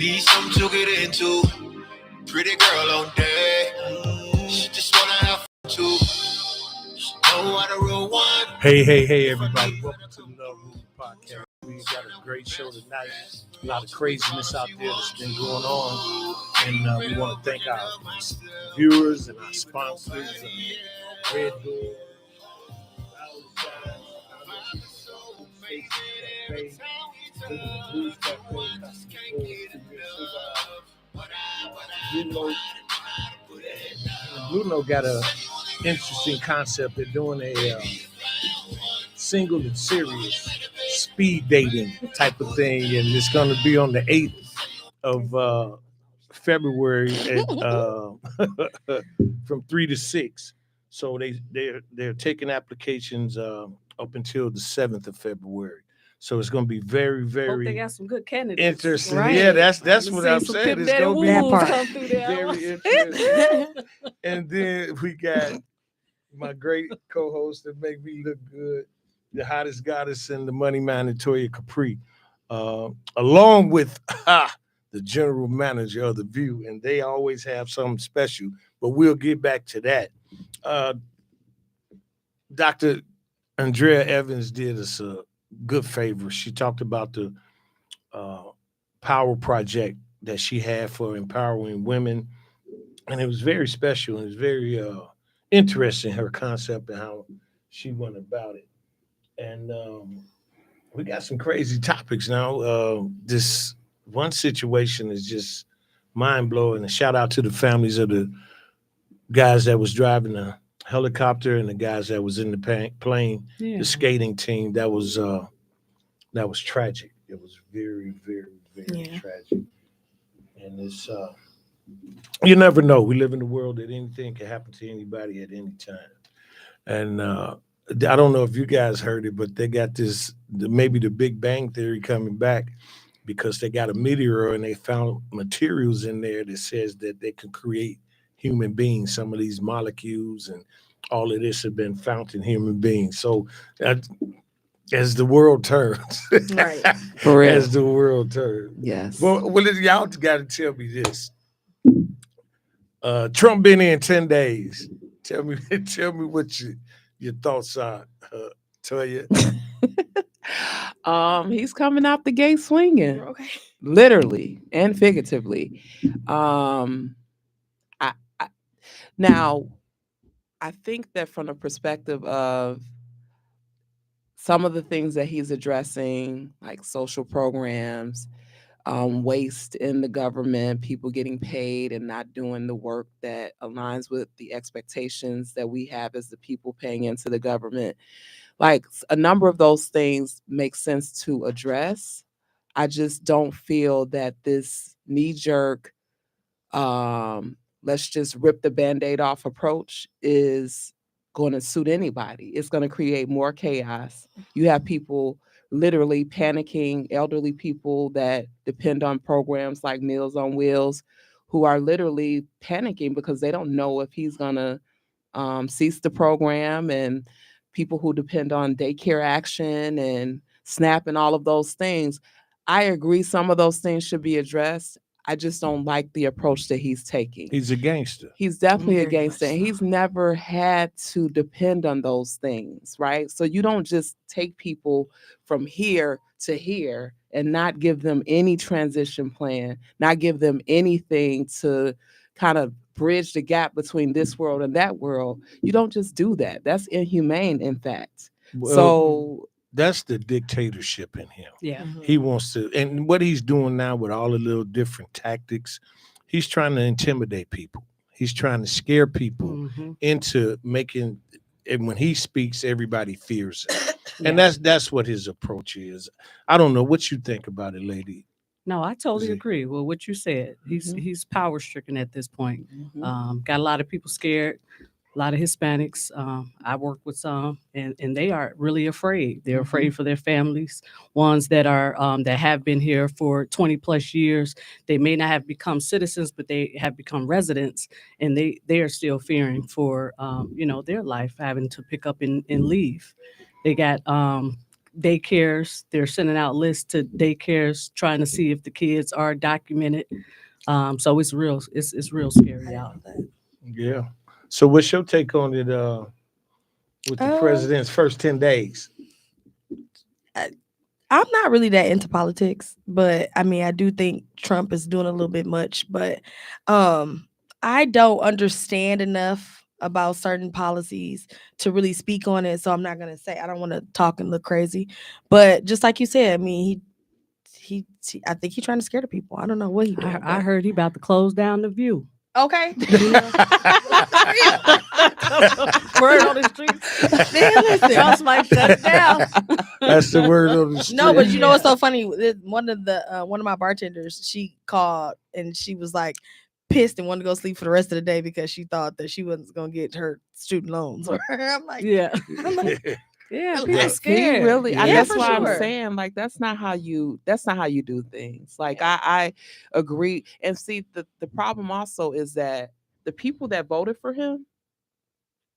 Need something to get into. Pretty girl on day. She just wanna have fun too. She know how to roll one. Hey, everybody. Welcome to the Love Movie Podcast. We got a great show tonight. A lot of craziness out there that's been going on. And we want to thank our viewers and our sponsors and Red Bull. Blue Note got an interesting concept. They're doing a single and serious speed dating type of thing, and it's going to be on the 8th of February at, from 3 to 6. So they're taking applications up until the 7th of February. So it's going to be very, very they got some good candidates. Interesting. Right. Yeah, that's what I'm saying. It's going to be very interesting. And then we got my great co-host that make me look good, the hottest goddess and the money man, Toya Capri, along with the general manager of The View. And they always have something special, but we'll get back to that. Dr. Andrea Evans did us a good favor. She talked about the Power Project that she had for empowering women, and it was very special and it was very interesting, her concept and how she went about it. And we got some crazy topics now. This one situation is just mind-blowing. A shout out to the families of the guys that was driving the helicopter and the guys that was in the plane, the skating team. That was tragic. It was very, very, very tragic. And it's you never know. We live in a world that anything can happen to anybody at any time. And I don't know if you guys heard it, but they got maybe the Big Bang Theory coming back because they got a meteor and they found materials in there that says that they can create human beings. Some of these molecules and all of this have been found in human beings. So as the world turns, right? For real. As the world turns, yes. Well, y'all got to tell me this. Trump been in 10 days. Tell me what your thoughts are, Toya. He's coming out the gate swinging, okay. Literally and figuratively. Now, I think that from the perspective of some of the things that he's addressing, like social programs, waste in the government, people getting paid and not doing the work that aligns with the expectations that we have as the people paying into the government. Like a number of those things make sense to address. I just don't feel that this knee-jerk, let's just rip the Band-Aid off approach is going to suit anybody. It's going to create more chaos. You have people literally panicking, elderly people that depend on programs like Meals on Wheels, who are literally panicking because they don't know if he's going to cease the program, and people who depend on daycare action and SNAP and all of those things. I agree some of those things should be addressed. I just don't like the approach that he's taking. He's a gangster. He's definitely a gangster. And he's never had to depend on those things, right? So you don't just take people from here to here and not give them any transition plan, not give them anything to kind of bridge the gap between this world and that world. You don't just do that. That's inhumane, in fact. Well, so that's the dictatorship in him. Yeah. He wants to, and what he's doing now with all the little different tactics, he's trying to intimidate people. He's trying to scare people into making, and when he speaks, everybody fears him. And that's what his approach is. I don't know what you think about it, lady. No, I totally agree with what you said. He's power stricken at this point. Got a lot of people scared. A lot of Hispanics. I work with some, and they are really afraid. They're afraid for their families. Ones that are that have been here for 20 plus years. They may not have become citizens, but they have become residents, and they are still fearing for their life, having to pick up and leave. They got daycares. They're sending out lists to daycares trying to see if the kids are documented. So it's real. It's real scary out. Yeah. So what's your take on it with the president's first 10 days? I'm not really that into politics, but I mean, I do think Trump is doing a little bit much, but I don't understand enough about certain policies to really speak on it. So I'm not gonna say I don't want to talk and look crazy, but just like you said, I mean, I think he's trying to scare the people. I don't know what he doing. I heard he about to close down the View. Okay. Word on the streets. Man, listen. Y'all might shut it down. That's the word on the street. No, but you know what's so funny? One of my bartenders, she called and she was like pissed and wanted to go sleep for the rest of the day because she thought that she wasn't gonna get her student loans. I'm like, Yeah. Yeah, people scared. Really, Yeah, that's for why I'm sure. saying, like, that's not how you do things. Like, I agree. And see, the problem also is that the people that voted for him,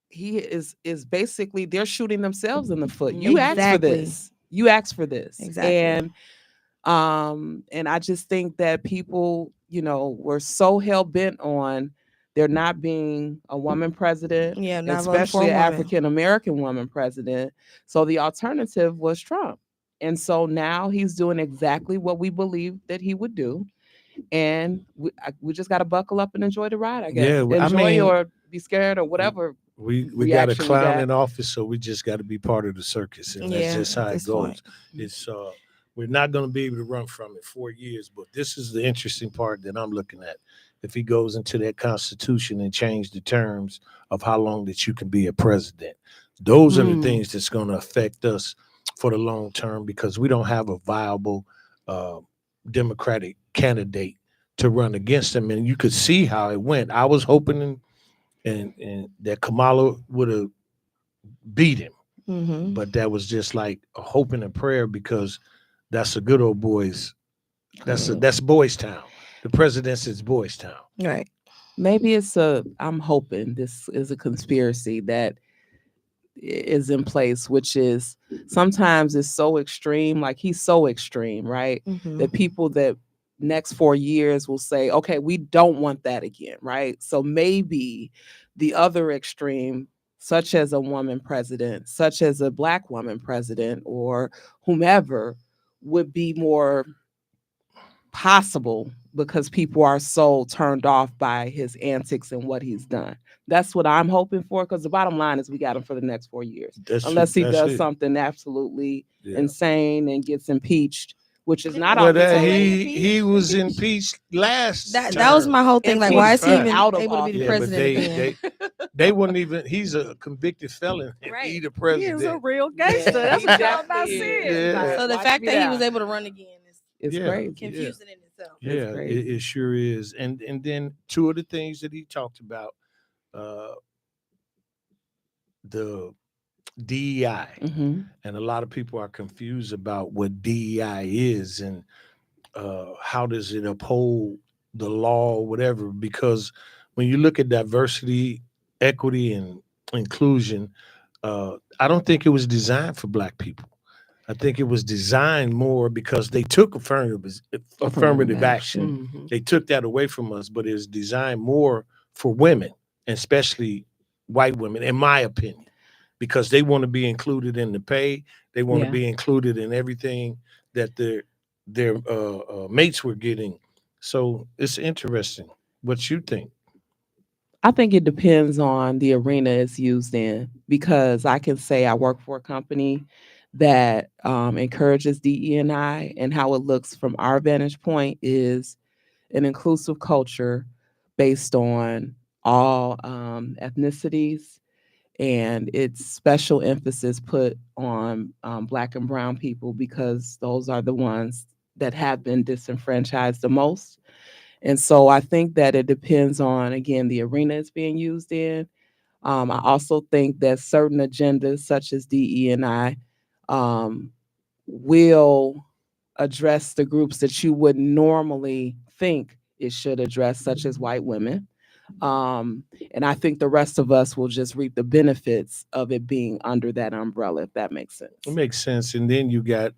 he is basically, they're shooting themselves in the foot. You asked for Exactly. this. You asked for this. Exactly. And I just think that people, were so hell bent on there not being a woman president, Yeah, not voting for a especially an woman. African American woman president. So the alternative was Trump. And so now he's doing exactly what we believed that he would do. And we just got to buckle up and enjoy the ride, I guess. Yeah, I enjoy mean, or be scared or whatever. We got a reaction we clown got. in office, so we just got to be part of the circus, and that's just how it goes. It's we're not going to be able to run from it 4 years, but this is the interesting part that I'm looking at. If he goes into that constitution and change the terms of how long that you can be a president, those are the things that's going to affect us for the long term, because we don't have a viable Democratic candidate to run against him. And you could see how it went. I was hoping and that Kamala would have beat him. Mm-hmm. But that was just like a hope and a prayer, because that's a good old boys. That's Boys Town. The president's is Boys Town. Right. Maybe I'm hoping this is a conspiracy that is in place, which is sometimes it's so extreme, like he's so extreme, right? Mm-hmm. That people that next 4 years will say, okay, we don't want that again, right? So maybe the other extreme, such as a woman president, such as a Black woman president, or whomever, would be more possible because people are so turned off by his antics and what he's done. That's what I'm hoping for, because the bottom line is we got him for the next 4 years. Unless he does something absolutely insane and gets impeached, which is not Well, off the that table. he was impeached last That term. was my whole thing. Like, why is he even Out of able to be the Yeah, president again? but they wouldn't even. He's a convicted felon. Right. He the He president. is a real gangster. That's he what y'all not definitely seeing. is. Yeah. So the Watch fact me that he now. was able to run again is It's Yeah. crazy. confusing in itself. Yeah, crazy. it sure is. And then two of the things that he talked about, the DEI, Mm-hmm. and a lot of people are confused about what DEI is and how does it uphold the law, whatever. Because when you look at diversity, equity, and inclusion, I don't think it was designed for Black people. I think it was designed more because they took affirmative action. Mhm. They took that away from us, but it's designed more for women, especially white women, in my opinion, because they want to be included in the pay. They want to Yeah. be included in everything that their mates were getting. So it's interesting. What you think? I think it depends on the arena it's used in, because I can say I work for a company that encourages DE&I, and how it looks from our vantage point is an inclusive culture based on all ethnicities, and it's special emphasis put on Black and brown people, because those are the ones that have been disenfranchised the most. And so I think that it depends on, again, the arena it's being used in. I also think that certain agendas, such as DE&I, will address the groups that you would normally think it should address, such as white women. And I think the rest of us will just reap the benefits of it being under that umbrella, if that makes sense. It makes sense. And then you got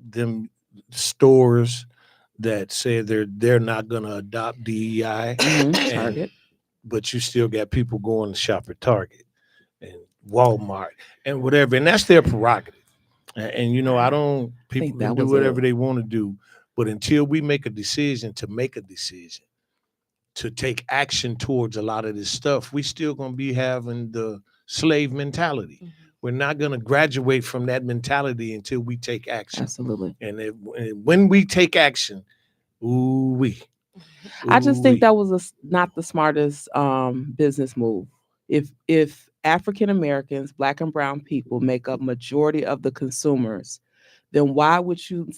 them stores that say they're not going to adopt DEI, Target. but you still got people going to shop at Target and Walmart and whatever, and that's their prerogative. And you know, I don't. People that can do was whatever a- they want to do, but until we make a decision to take action towards a lot of this stuff, we still gonna be having the slave mentality. Mhm. We're not gonna graduate from that mentality until we take action. Absolutely. And when we take action, I just think that was not the smartest business move. If African Americans, Black and Brown people make up majority of the consumers, then why would you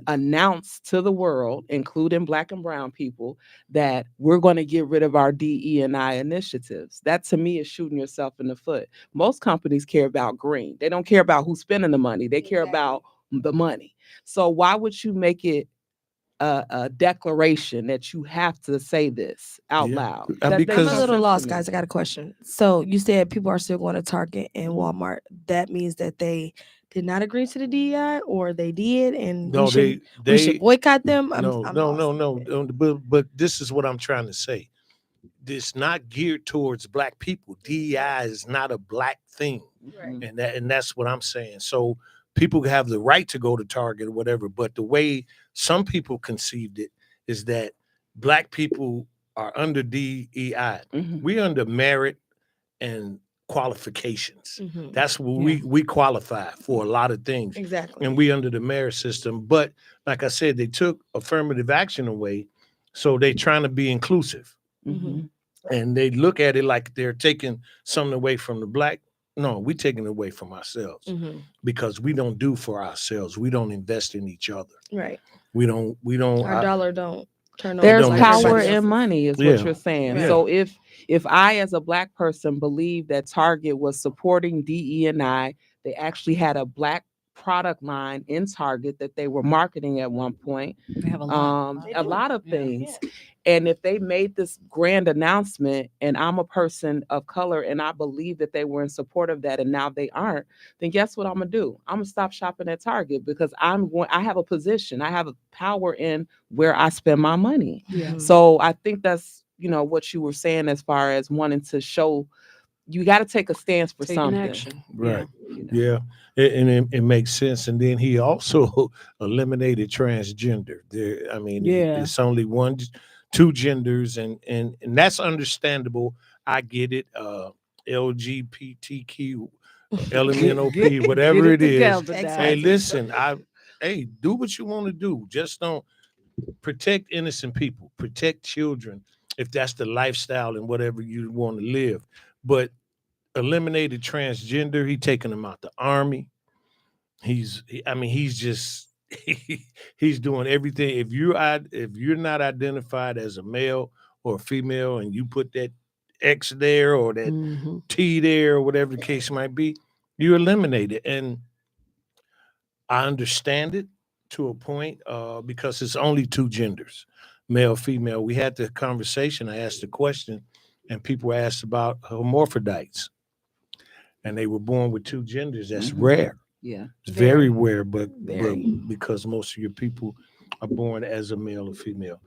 announce to the world, including Black and Brown people, that we're going to get rid of our DE&I initiatives? That to me is shooting yourself in the foot. Most companies care about green. They don't care about who's spending the money. They care about the money. So why would you make it a declaration that you have to say this out loud? Because I'm a little lost, guys. I got a question. So you said people are still going to Target and Walmart. That means that they did not agree to the DEI, or they did, and no, we should boycott them. No. But this is what I'm trying to say. It's not geared towards Black people. DEI is not a Black thing, Right. and that's what I'm saying. So people have the right to go to Target or whatever, but the way some people conceived it is that Black people are under DEI. We under merit and qualifications. That's what we qualify for a lot of things. Exactly. And we under the merit system. But like I said, they took affirmative action away. So they trying to be inclusive. And they look at it like they're taking something away from the Black. No, we're taking it away from ourselves because we don't do for ourselves. We don't invest in each other. Right. We don't. Our dollar don't turn over. There's like power everybody in else's. money, is Yeah. what you're saying. Yeah. So if I, as a Black person, believe that Target was supporting DE&I, they actually had a Black product line in Target that they were marketing at one point. They have a lot. Of things. And if they made this grand announcement and I'm a person of color and I believe that they were in support of that and now they aren't, then guess what I'm gonna do? I'm gonna stop shopping at Target because I have a position, I have a power in where I spend my money. Yeah. So I think that's, what you were saying as far as wanting to show you got to take a stance for Taking something. action. Right. Yeah. It makes sense. And then he also eliminated transgender. It's only two genders, and that's understandable. I get it. LGBTQ, LMNOP, whatever it is. Hey, listen, do what you want to do. Just don't protect innocent people, protect children if that's the lifestyle and whatever you want to live. But eliminated transgender, he taking them out the army. He's just he's doing everything. If you're not identified as a male or a female and you put that X there or that T there or whatever the case might be, you eliminate it. And I understand it to a point because it's only two genders, male, female. We had the conversation. I asked the question, and people asked about hermaphrodites, and they were born with two genders. That's rare. Yeah, it's very rare, but because most of your people are born as a male or female,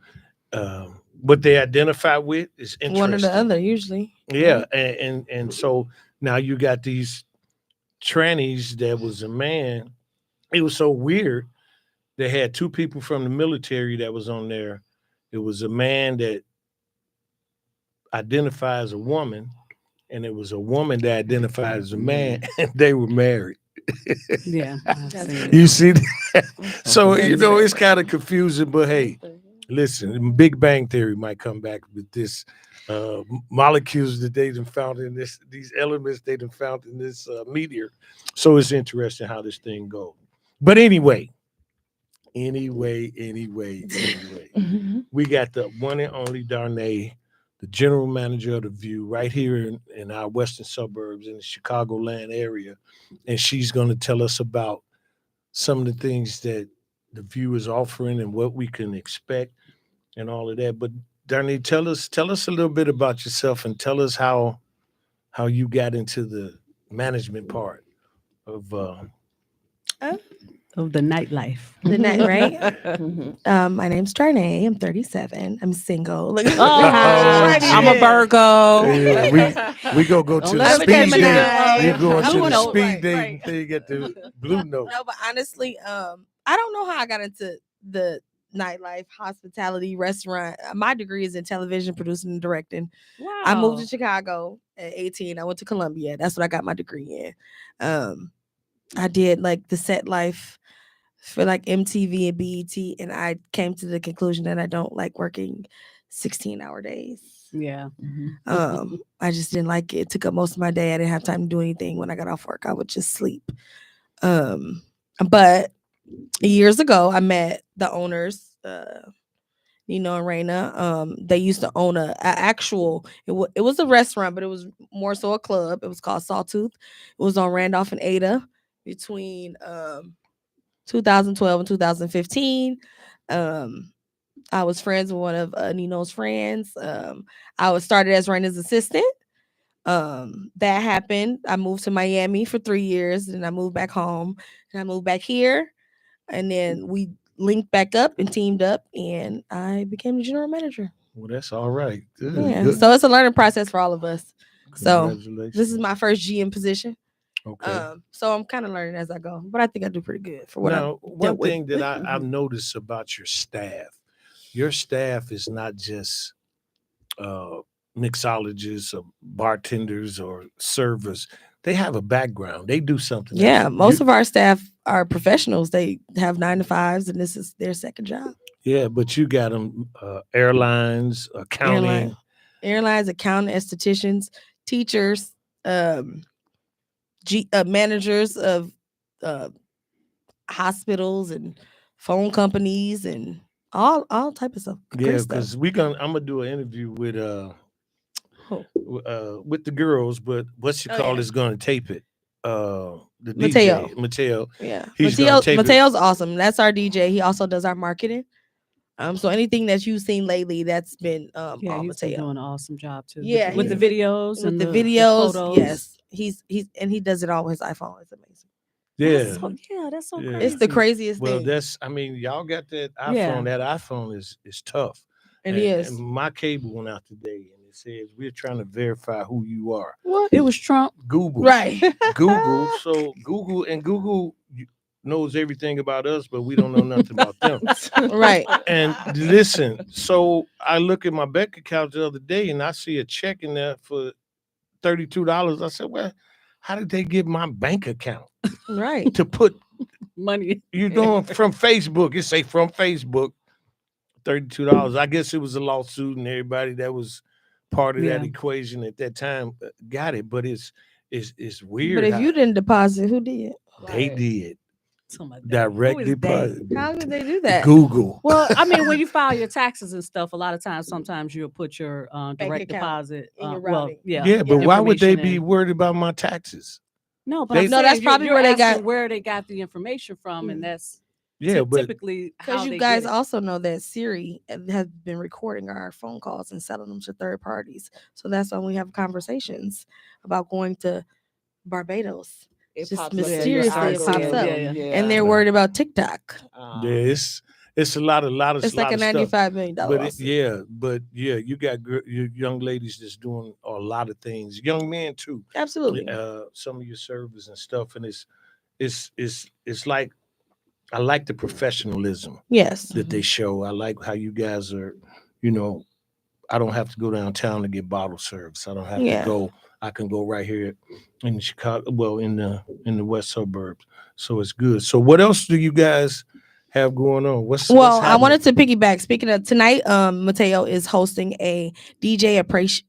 what they identify with is interesting. One or the other, usually. Yeah, and so now you got these trannies that was a man. It was so weird. They had two people from the military that was on there. It was a man that identified as a woman, and it was a woman that identified as a man, and they were married. Yeah. You see that? So, it's kind of confusing, but hey, listen, Big Bang Theory might come back with this molecules that they found in these elements they found in this meteor. So it's interesting how this thing goes. But anyway, we got the one and only Darnay, the general manager of The View, right here in our western suburbs in the Chicagoland area. And she's going to tell us about some of the things that The View is offering and what we can expect and all of that. But Darnie, tell us a little bit about yourself and tell us how you got into the management part of Of the nightlife. The night, right? Mhm. My name's Darnay. I'm 37. I'm single. Look, I'm a Virgo. Yeah, we gonna go Don't to let the him speed Gemini. date. We're going to Blue the note. speed Right, date right. until you get the blue note. No, but honestly, I don't know how I got into the nightlife, hospitality, restaurant. My degree is in television producing and directing. Wow. I moved to Chicago at 18. I went to Columbia. That's what I got my degree in. I did like the set life for like MTV and BET, and I came to the conclusion that I don't like working 16-hour days. Yeah. I just didn't like it. It took up most of my day. I didn't have time to do anything. When I got off work, I would just sleep. But years ago, I met the owners, Nino and Raina. They used to own a actual. It was a restaurant, but it was more so a club. It was called Sawtooth. It was on Randolph and Ada between 2012 and 2015. I was friends with one of Nino's friends. I was started as Raina's assistant. That happened. I moved to Miami for 3 years, and I moved back home, and I moved back here, and then we linked back up and teamed up, and I became the general manager. Well, that's all right. Good. Yeah, Good. so it's a learning process for all of us. So Congratulations. this is my first GM position. Okay. So I'm kind of learning as I go, but I think I do pretty good for what Now, I'm one thing that I've noticed about your staff is not just mixologists or bartenders or servers. They have a background. They do something. Yeah, most of our staff are professionals. They have 9 to 5s, and this is their second job. Yeah, but you got them airlines, accounting. Airlines, accounting, estheticians, teachers, managers of hospitals and phone companies and all type of stuff. Yeah, because I'm gonna do an interview with the girls, but what's your call is gonna tape it. The DJ Mateo. Yeah, Mateo's awesome. That's our DJ. He also does our marketing. So anything that you've seen lately, that's been Yeah, all he's been Mateo. doing an awesome job too. Yeah, with the he's- videos With and the videos, photos. yes, he's and he does it all with his iPhone. It's amazing. That's so Yeah. crazy. It's the craziest Well, thing. y'all got that iPhone. Yeah. That iPhone is tough. It and, is. And my cable went out today, and it says we're trying to verify who you are. What? It was Trump. Google, Right. Google. So Google knows everything about us, but we don't know nothing about them. Right. And listen, so I look at my bank account the other day, and I see a check in there for $32. I said, well, how did they get my bank account Right. to put Money. you doing from Facebook? It say from Facebook, $32. I guess it was a lawsuit, and everybody that was part of that Yeah. equation at that time got it. But it's weird. But if how you didn't deposit, who did? they did Something like that. direct Who is they? deposit. How did they do that? Google. Well, I mean, when you file your taxes and stuff, a lot of times, sometimes you'll put your direct account deposit. in your Well, routing. Yeah, but why would they information be in. worried about my taxes? No, but They- I'm No, saying that's probably you're where they asking got- where they got the information from, and that's Yeah, but typically how Because you they guys get it. also know that Siri has been recording our phone calls and selling them to third parties. So that's when we have conversations about going to Barbados. It Just pops up in your mysteriously it pops algorithm, up. Yeah. And they're worried about TikTok. yeah, it's a lot of It's like a lot of stuff. $95 million lawsuit. But you got you young ladies that's doing a lot of things. Young men too. Absolutely. Some of your servers and stuff, and it's like I like the professionalism Yes. that they show. I like how you guys are. I don't have to go downtown to get bottle service. I don't have Yeah. to go. I can go right here in Chicago. Well, in the west suburbs. So it's good. So what else do you guys have going on? What's Well, I happening? wanted to piggyback. Speaking of tonight, Mateo is hosting a DJ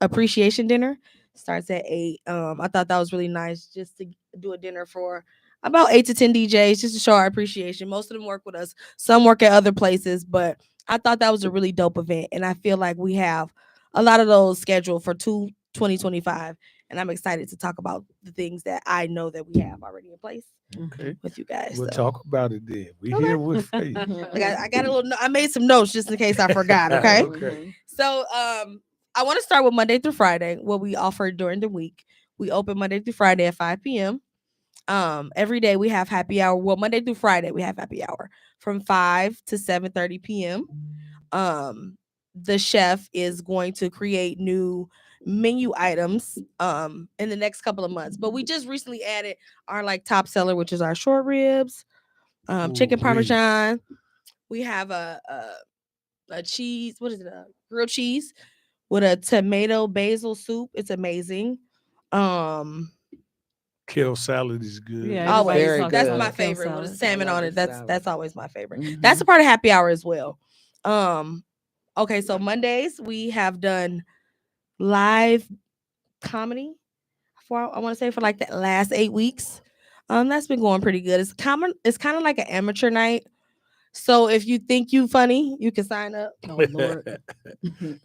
appreciation dinner. Starts at 8. I thought that was really nice just to do a dinner for about 8 to 10 DJs just to show our appreciation. Most of them work with us. Some work at other places, but I thought that was a really dope event. And I feel like we have a lot of those scheduled for 2025. And I'm excited to talk about the things that I know that we have already in place Okay. with you guys. We'll so. talk about it then. We Okay. here with faith. Like I got a little. I made some notes just in case I forgot. Okay. Okay. So I want to start with Monday through Friday, what we offer during the week. We open Monday through Friday at 5 p.m. Every day we have happy hour. Well, Monday through Friday we have happy hour from 5 to 7:30 p.m. The chef is going to create new menu items in the next couple of months. But we just recently added our like top seller, which is our short ribs, chicken Ooh-wee. parmesan. We have a cheese, what is it? A grilled cheese with a tomato basil soup. It's amazing. Kale salad is good. Yeah, Always. everybody Very talks That's good. about my kale favorite with salad. salmon I love on the it. That's salad. always my favorite. Mhm. That's a part of happy hour as well. Okay, so Mondays we have done live comedy for I want to say for like the last 8 weeks. That's been going pretty good. It's common. It's kind of like an amateur night. So if you think you funny, you can sign up. Oh Lord.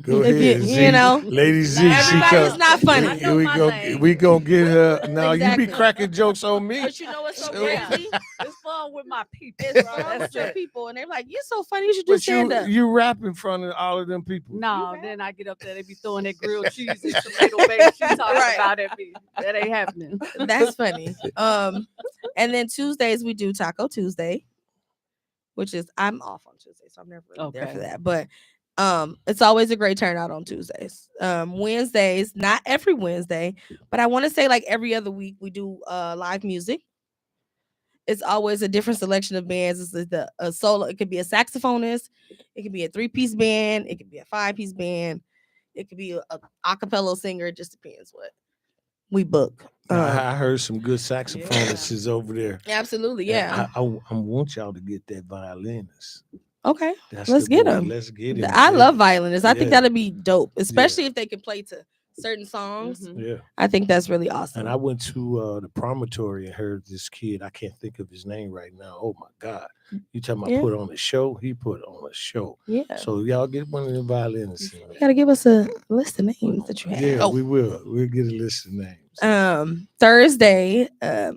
Go If ahead, you Z. know, Lady Z, she everybody's come. not funny. I know we my go lane. we gonna get her. Now you Exactly. be cracking jokes on me. But you know what's so So- crazy? It's fun with my people. It's fun That's with your it. people, and they're like, "You're so funny. You should do But stand up." you rap in front of all of them people. No, rap? then I get up there, they be throwing that grilled cheese and tomato base she talking Right. about at me. That ain't happening. That's funny. And then Tuesdays we do Taco Tuesday, which is I'm off on Tuesday, so I'm never really there for Okay. that. But it's always a great turnout on Tuesdays. Wednesdays, not every Wednesday, but I want to say like every other week we do live music. It's always a different selection of bands. It's a solo. It could be a saxophonist. It could be a 3-piece band. It could be a 5-piece band. It could be a acapella singer. It just depends what we book. I heard some good saxophonists over there. Absolutely, And yeah. I want y'all to get that violinist. Okay, That's let's the get boy. him. Let's get him. I Yeah. love violinists. I think Yeah. that'd be dope, especially if they can play to certain songs. Mhm. Yeah. I think that's really awesome. And I went to the promontory and heard this kid. I can't think of his name right now. Oh my God. You talking about Yeah. put on a show? He put on a show. Yeah, So y'all get one of the violinists in you there. gotta give us a list of names that you have. Yeah, Oh, we will. We'll get a list of names. Thursday,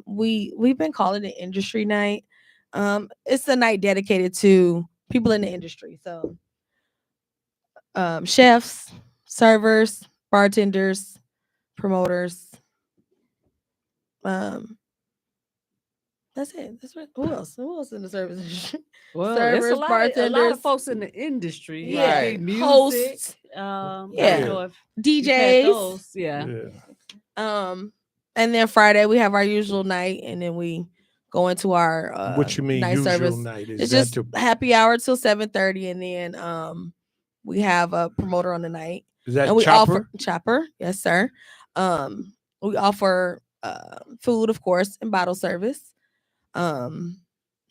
we've been calling it industry night. It's a night dedicated to people in the industry. So, chefs, servers, bartenders, promoters. That's it. That's right. Who else? Who else in the service industry? Well, Servers, it's a lot bartenders. of folks in the industry. Yeah. Like music, Hosts. I Yeah. don't know if you've had DJs. those. Yeah. And then Friday we have our usual night, and then we go into our What you mean night usual service. night? Is It's that just the happy hour till 7:30, and then we have a promoter on the night, is that and we Chopper? offer chopper, yes sir. We offer food, of course, and bottle service.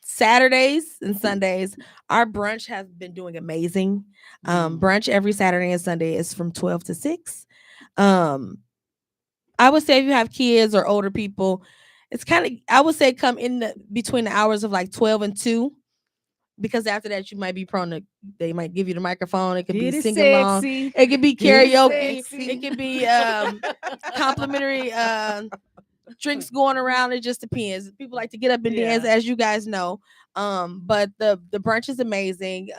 Saturdays and Sundays, our brunch has been doing amazing. Brunch every Saturday and Sunday is from 12 to 6. I would say if you have kids or older people, it's kind of I would say come in between the hours of like 12 and 2, because after that you might be prone to they might give you the microphone. It could Get be it sing along. sexy. It could be Get it karaoke. sexy. It could be complimentary drinks going around. It just depends. People like to get up and dance, Yeah. as you guys know. But the brunch is amazing.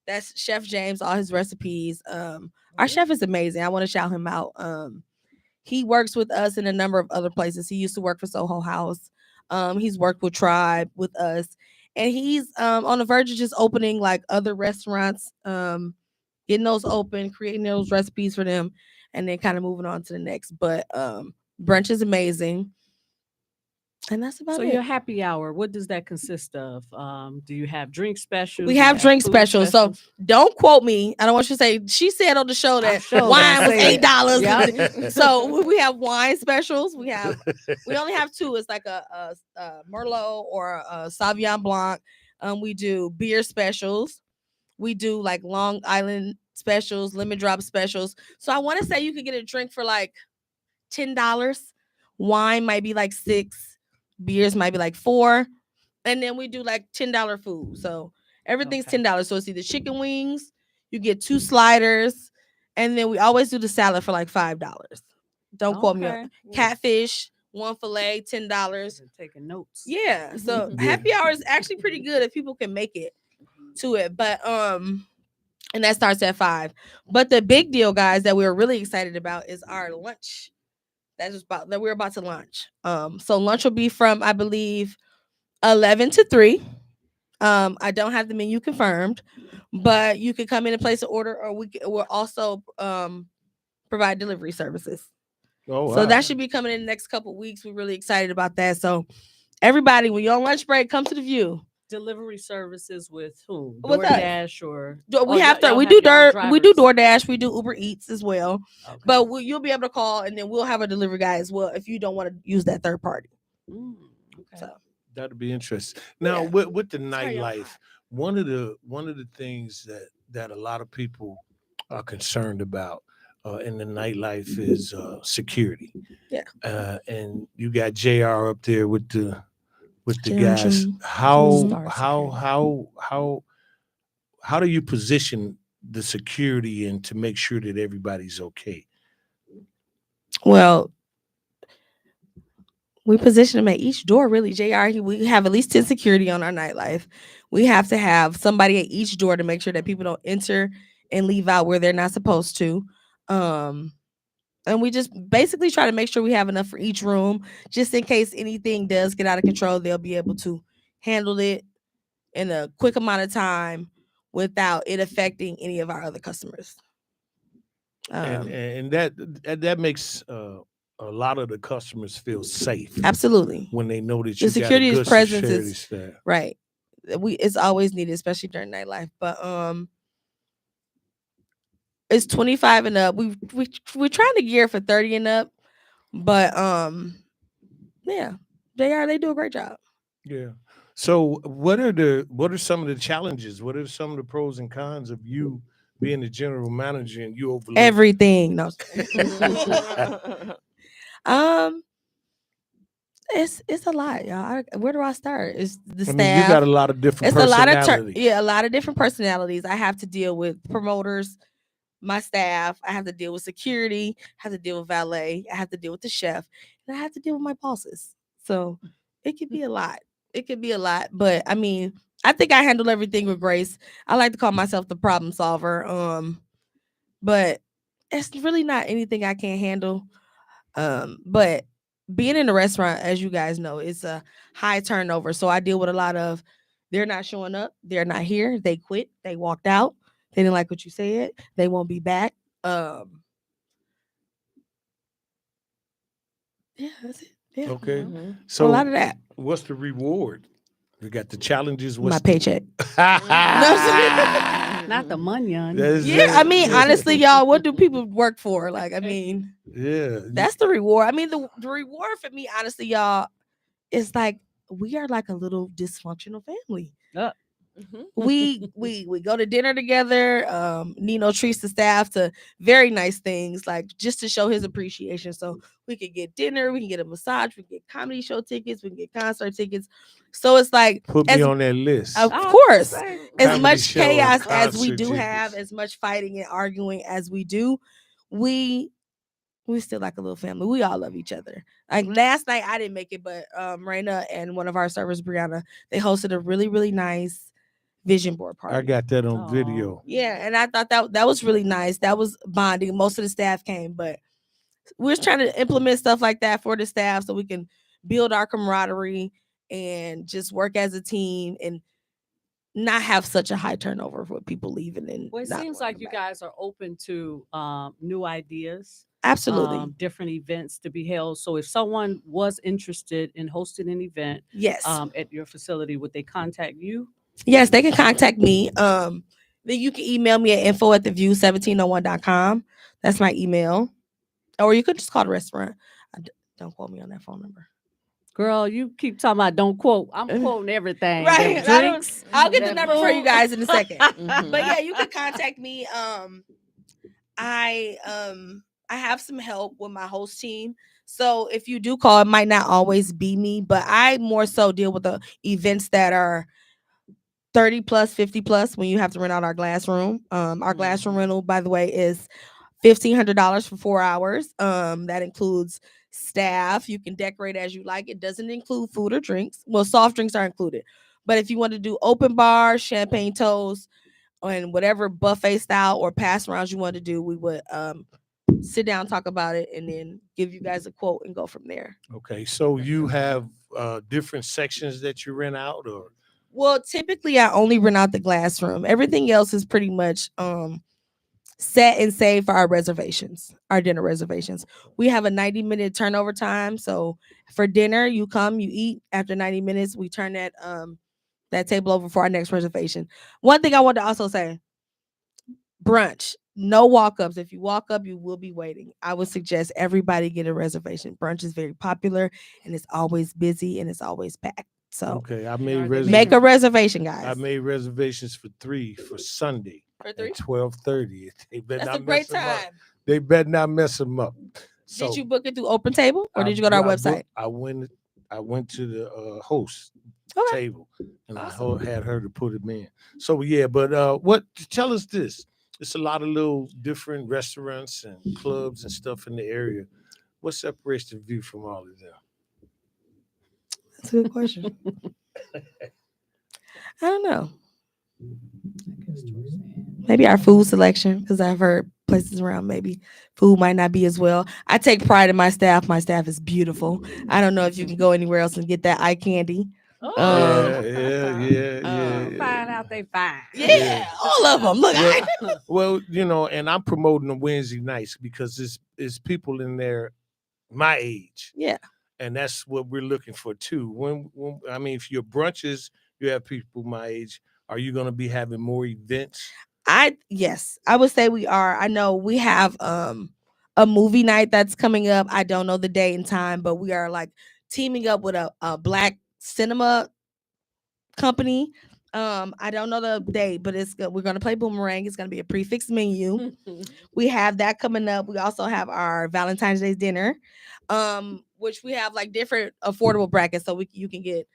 That's Chef James, all his recipes. Our chef is amazing. I want to shout him out. He works with us in a number of other places. He used to work for Soho House. He's worked with Tribe with us, and he's on the verge of just opening like other restaurants, getting those open, creating those recipes for them, and then kind of moving on to the next. But brunch is amazing, and that's about So it. your happy hour, what does that consist of? Do you have drink specials? We Do you have drink food specials. So don't quote me. I don't want you to say she said on the show that sure wine gonna was say it. $8. Yeah. So we have wine specials. We only have 2. It's like a Merlot or a Sauvignon Blanc. We do beer specials. We do like Long Island specials, lemon drop specials. So I want to say you could get a drink for like $10. Wine might be like 6. Beers might be like 4. And then we do like $10 food. So everything's Okay. $10. So it's either chicken wings, you get 2 sliders, and then we always do the salad for like $5. Don't quote me Okay. on catfish, 1 fillet, $10. Taking notes. Yeah. So Yeah. happy hour is actually pretty good if people can make it to it. But and that starts at 5. But the big deal, guys, that we're really excited about is our lunch. That we're about to launch. So lunch will be from, I believe, 11 to 3. I don't have the menu confirmed, but you can come in and place an order, or we'll also provide delivery services. Oh, wow. So that should be coming in the next couple of weeks. We're really excited about that. So everybody, when you're on lunch break, come to the View. Delivery services with who? With us. DoorDash or We have y'all we have do your own we do drivers? DoorDash, we do Uber Eats as well. Okay. But you'll be able to call, and then we'll have a delivery guy as well if you don't want to use that third party. Okay. So That'd be interesting. Now, Yeah. with the how y'all nightlife, one of the things that a lot of people are concerned about in the nightlife is security. Yeah. And you got JR up there with the JR guys. June. How Star how security. how do you position the security and to make sure that everybody's okay? well, we position them at each door. Really, JR. We have at least 10 security on our nightlife. We have to have somebody at each door to make sure that people don't enter and leave out where they're not supposed to. And we just basically try to make sure we have enough for each room, just in case anything does get out of control. They'll be able to handle it in a quick amount of time without it affecting any of our other customers. And that makes a lot of the customers feel safe Absolutely. when they know that The you security got a is good presence security is- staff. Right. It's always needed, especially during nightlife. But it's 25 and up. We're trying to gear for 30 and up. But yeah, they do a great job. Yeah. So what are some of the challenges? What are some of the pros and cons of you being the general manager and you overlook Everything. No. It's a lot, y'all. Where do I start? It's the I staff. mean, you got a lot of different It's a lot personalities. of a lot of different personalities. I have to deal with promoters, my staff. I have to deal with security. I have to deal with valet. I have to deal with the chef, and I have to deal with my bosses. So it could be a lot. It could be a lot, but I mean, I think I handle everything with grace. I like to call myself the problem solver. But it's really not anything I can't handle. But being in a restaurant, as you guys know, it's a high turnover. So I deal with a lot of they're not showing up, they're not here, they quit, they walked out, they didn't like what you said, they won't be back. Yeah, that's it. Yeah. Okay. Mhm. So a lot of that. what's the reward? We got the challenges. My What's paycheck. Not the money. Yeah, I mean, honestly, y'all, what do people work for? Like, I mean, yeah. that's the reward. I mean, the reward for me, honestly, y'all, is like we are like a little dysfunctional family. Mhm. We go to dinner together. Nino treats the staff to very nice things, like just to show his appreciation. So we could get dinner, we can get a massage, we can get comedy show tickets, we can get concert tickets. So it's like Put me on that list. of course, as Comedy much show and chaos as we concert do have, tickets. as much fighting and arguing as we do, we still like a little family. We all love each other. Like last night, I didn't make it, but Raina and one of our servers, Brianna, they hosted a really, really nice vision board party. I got that on Aw. video. Yeah, and I thought that was really nice. That was bonding. Most of the staff came, but we're trying to implement stuff like that for the staff so we can build our camaraderie and just work as a team and not have such a high turnover with people leaving. And Well, it not seems wanting like to you come back. guys are open to new ideas, Absolutely. different events to be held. So if someone was interested in hosting an event Yes. at your facility, would they contact you? Yes, they can contact me. Then you can email me at info@theview1701.com. That's my email. Or you could just call the restaurant. Don't quote me on that phone number. Girl, you keep talking about don't quote. I'm quoting everything. Right. Them drinks. I'll get the that number for you food. guys in a second. Mhm. But yeah, you can contact me. I have some help with my host team. So if you do call, it might not always be me, but I more so deal with the events that are 30 plus, 50 plus when you have to rent out our glass room. Our glass room rental, by the way, is $1,500 for 4 hours. That includes staff. You can decorate as you like. It doesn't include food or drinks. Well, soft drinks are included. But if you want to do open bar, champagne toast, and whatever buffet style or pass rounds you want to do, we would sit down, talk about it, and then give you guys a quote and go from there. Okay, so you have different sections that you rent out, or Well, typically I only rent out the glass room. Everything else is pretty much set and saved for our reservations, our dinner reservations. We have a 90-minute turnover time. So for dinner, you come, you eat. After 90 minutes, we turn that table over for our next reservation. One thing I want to also say, brunch, no walk-ups. If you walk up, you will be waiting. I would suggest everybody get a reservation. Brunch is very popular and it's always busy and it's always packed. So okay, I Are made they make a reservation, I guys. made reservations for 3 for Sunday For at 3? 12:30. They better That's not a great mess 'em up. time. They better not mess them up. So Did you book it through Open Table or I did you go to our bu- I website? booked- I went to the host Okay. table and Awesome. I had her to put them in. So yeah, but what? Tell us this. It's a lot of little different restaurants and clubs and stuff in the area. What separates the view from all of them? That's a good question. I don't know. Maybe our food selection, because I've heard places around maybe food might not be as well. I take pride in my staff. My staff is beautiful. I don't know if you can go anywhere else and get that eye candy. Yeah, yeah. Find out they fine. Yeah, all of them. Look, Well, you know, and I'm promoting the Wednesday nights because it's people in there my age. yeah. And that's what we're looking for too. When I mean, if your brunches, you have people my age. Are you going to be having more events? Yes, I would say we are. I know we have a movie night that's coming up. I don't know the date and time, but we are like teaming up with a black cinema company. I don't know the date, but it's good. We're gonna play Boomerang. It's gonna be a prefix menu. We have that coming up. We also have our Valentine's Day dinner, which we have like different affordable brackets. So you can get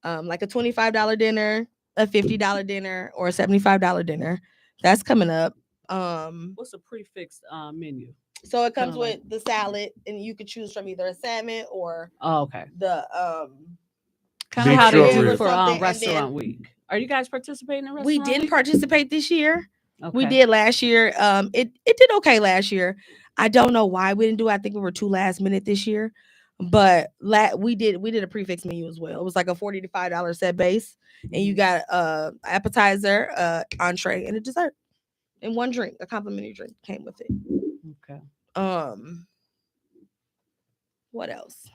like a $25 dinner, a $50 dinner, or a $75 dinner. That's coming up. What's a prefixed menu? So it comes Kinda with like- the salad, and you could choose from either a salmon or Oh, okay. the Kind Beef of how they short do ribs. for Something, and restaurant then- week. Are you guys participating in restaurant we didn't week? participate this year. Okay. We did last year. It did okay last year. I don't know why we didn't do it. I think we were too last minute this year. But we did a prefix menu as well. It was like a $40 to $5 set base, and you got appetizer, entree, and a dessert, and one drink, a complimentary drink came with it. Okay. What else?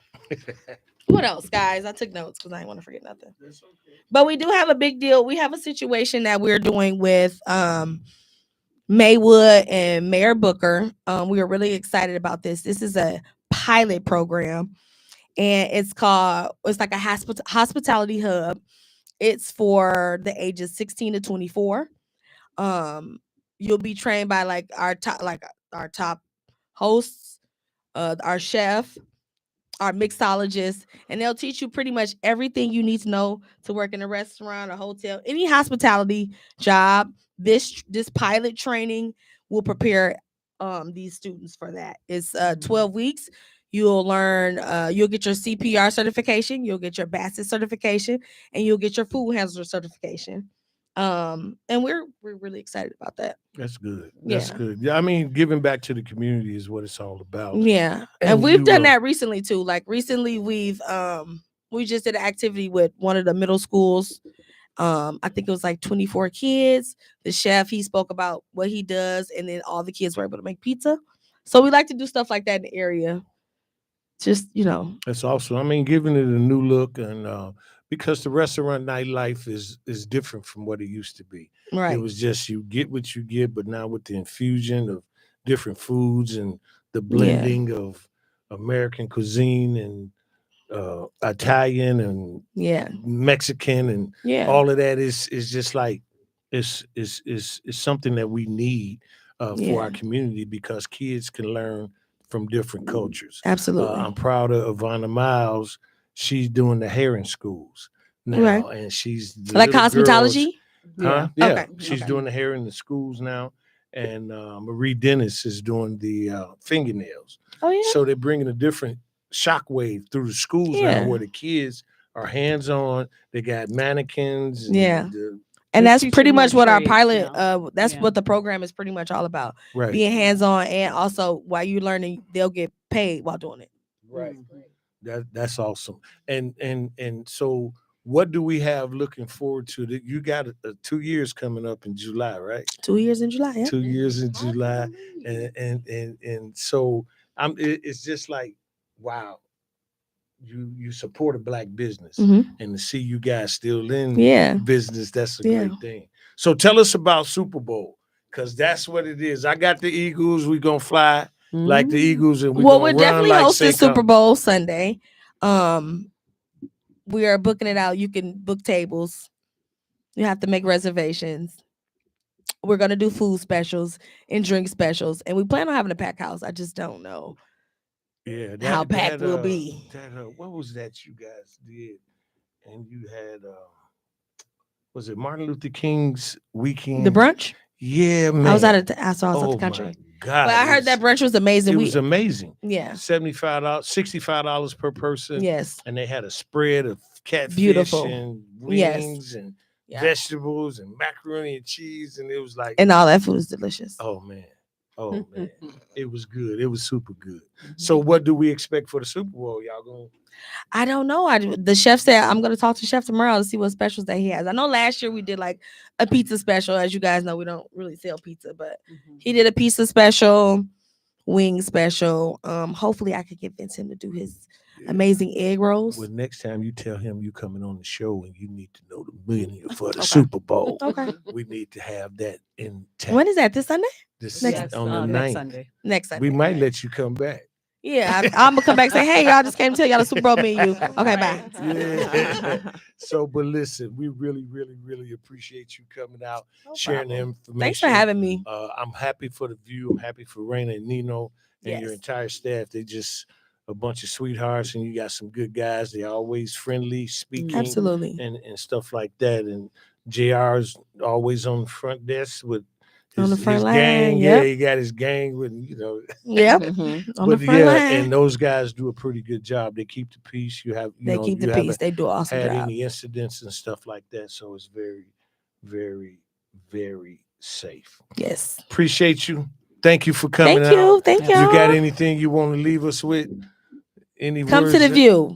What else, guys? I took notes because I didn't want to forget nothing. But we do have a big deal. We have a situation that we're doing with Maywood and Mayor Booker. We are really excited about this. This is a pilot program, and it's like a hospitality hub. It's for the ages 16 to 24. You'll be trained by like our top hosts, our chef, our mixologist, and they'll teach you pretty much everything you need to know to work in a restaurant, a hotel, any hospitality job. This pilot training will prepare these students for that. It's 12 weeks. You'll learn, you'll get your CPR certification, you'll get your BASSET certification, and you'll get your food handler certification. And we're really excited about that. That's good. That's Yeah. good. Yeah, I mean, giving back to the community is what it's all about. Yeah. And And we've you, done that recently too. Like recently we just did an activity with one of the middle schools. I think it was like 24 kids. The chef, he spoke about what he does, and then all the kids were able to make pizza. So we like to do stuff like that in the area. Just, That's awesome. I mean, giving it a new look, and because the restaurant nightlife is different from what it used to be. right. It was just you get what you get, but now with the infusion of different foods and the blending of American cuisine and Italian and Yeah. Mexican and Yeah. all of that is just like it's something that we need for our community because kids can learn from different cultures. Absolutely. I'm proud of Ivana Miles. She's doing the hair in schools now, and she's the like little girls- cosmetology. Huh? Yeah. Yeah. Okay, She's okay. doing the hair in the schools now, and Marie Dennis is doing the fingernails. Oh yeah. So they're bringing a different shockwave through the schools Yeah. now, where the kids are hands on. They got mannequins. And Yeah. And They that's teach pretty you more much what our trades pilot now. that's Yeah. what the program is pretty much all about. Right. Being hands-on, and also while you're learning, they'll get paid while doing it. Right. Mhm. That's awesome. And so what do we have looking forward to? That you got 2 years coming up in July, right? 2 years in July. Yeah. 2 years in July, and so it's just like, wow, you support a black business, Mhm. and to see you guys still in Yeah. business, that's a Yeah. great thing. So tell us about Super Bowl, because that's what it is. I got the Eagles. We gonna fly like the Eagles, and Well, gonna we're run definitely like hosting Saquon. Super Bowl Sunday. We are booking it out. You can book tables. You have to make reservations. We're gonna do food specials and drink specials, and we plan on having a packed house. I just don't know Yeah, how packed we'll be. what was that you guys did? And you had was it Martin Luther King's weekend? The brunch. Yeah, man. I was out the country. My God. But I heard that brunch was amazing. It was amazing. Yeah. $75, $65 per person. Yes. And they had a spread of catfish Beautiful. and Yes. wings and Yeah. vegetables and macaroni and cheese. And it was like, And all that food is delicious. oh man. It was good. It was super good. So what do we expect for the Super Bowl? Y'all going? I don't know. The chef said I'm gonna talk to Chef tomorrow to see what specials that he has. I know last year we did like a pizza special. As you guys know, we don't really sell pizza, but he did a pizza special, wing special. Hopefully I could convince him to do his amazing egg rolls. Well, next time you tell him you coming on the show and you need to know the menu for the Super Bowl. Okay. We need to have that in town. When is that? This Sunday? On the 9th. Next Sunday. Next Sunday. We might let you come back. Yeah, I'm gonna come back and say, hey, y'all just came to tell y'all the Super Bowl menu. Okay, bye. Yeah. So, but listen, we really, really, really appreciate you coming out, sharing the information. Thanks for having me. I'm happy for the View. I'm happy for Raina and Nino and your entire staff. They just a bunch of sweethearts, and you got some good guys. They're always friendly, speaking, Absolutely, and stuff like that. And JR's always on the front desk with on the front his line. gang. Yep. Yeah, he got his gang with Yep. On the front line. And those guys do a pretty good job. They keep the peace. They keep the peace. They do an awesome had job. any incidents and stuff like that, so it's very, very, very safe. Yes. Appreciate you. Thank you for coming out. Thank you. You got anything you want to leave us with? Come to the View.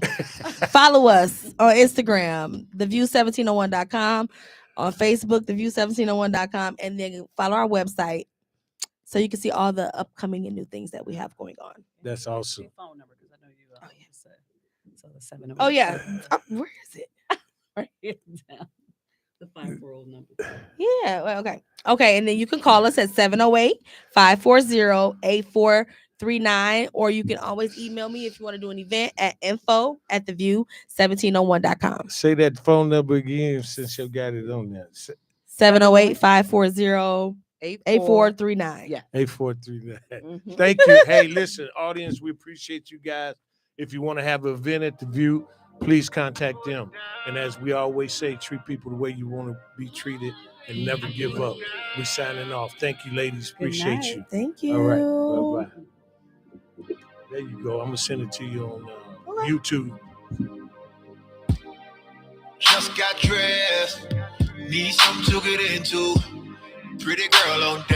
Follow us on Instagram, theview1701.com, on Facebook, theview1701.com, and then follow our website so you can see all the upcoming and new things that we have going on. That's awesome. Phone number, because I know you. So the 708. Oh yeah. Where is it? Write it down. The 540 number. Yeah. Well, okay. Okay. And then you can call us at 708-540-8439, or you can always email me if you want to do an event at info@theview1701.com. Say that phone number again since you got it on there. 708-540-8439. Yeah. 8439. Thank you. Hey, listen, audience, we appreciate you guys. If you want to have an event at the View, please contact them. And as we always say, treat people the way you want to be treated and never give up. We're signing off. Thank you, ladies. Appreciate you. Thank you. All right. Bye-bye. There you go. I'm going to send it to you on YouTube. Just got dressed. Need something to get into. Pretty girl on